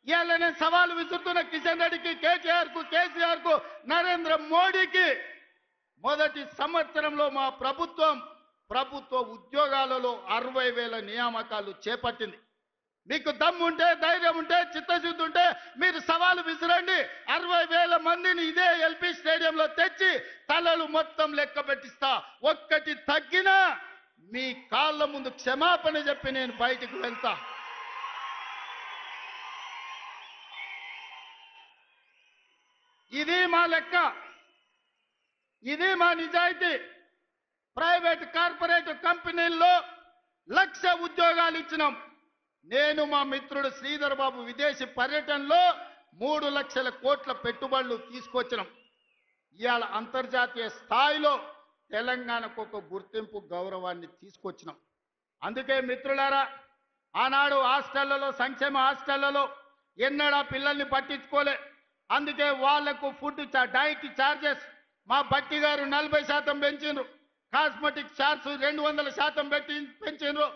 ఇవాళ నేను సవాలు విసురుతున్న కిషన్ రెడ్డికి, కేటీఆర్ కు, కేసీఆర్ కు, నరేంద్ర మోడీకి మొదటి సంవత్సరంలో మా ప్రభుత్వ ఉద్యోగాలలో 60,000 నియామకాలు చేపట్టింది. మీకు దమ్ముంటే, ధైర్యం ఉంటే, చిత్తశుద్ధి ఉంటే మీరు సవాలు విసిరండి. 60,000 మందిని ఇదే ఎల్పీ స్టేడియంలో తెచ్చి తలలు మొత్తం లెక్క పెట్టిస్తా. ఒక్కటి తగ్గినా మీ కాళ్ళ ముందు క్షమాపణ చెప్పి నేను బయటికి వెళ్తా. ఇది మా లెక్క, ఇది మా నిజాయితీ. ప్రైవేట్ కార్పొరేట్ కంపెనీల్లో 1,00,000 ఉద్యోగాలు ఇచ్చినాం. నేను మా మిత్రుడు శ్రీధర్ బాబు విదేశీ పర్యటనలో 3 లక్షల కోట్ల పెట్టుబడులు తీసుకొచ్చినాం. ఇవాళ అంతర్జాతీయ స్థాయిలో తెలంగాణకు ఒక గుర్తింపు, గౌరవాన్ని తీసుకొచ్చినాం. అందుకే మిత్రులారా, ఆనాడు హాస్టళ్లలో, సంక్షేమ హాస్టళ్లలో ఎన్నడా పిల్లల్ని పట్టించుకోలే. అందుకే వాళ్లకు ఫుడ్ డైట్ ఛార్జెస్ మా బట్టి గారు 40% పెంచిండ్రు. Cosmetic charge 200% పెంచిండ్రు.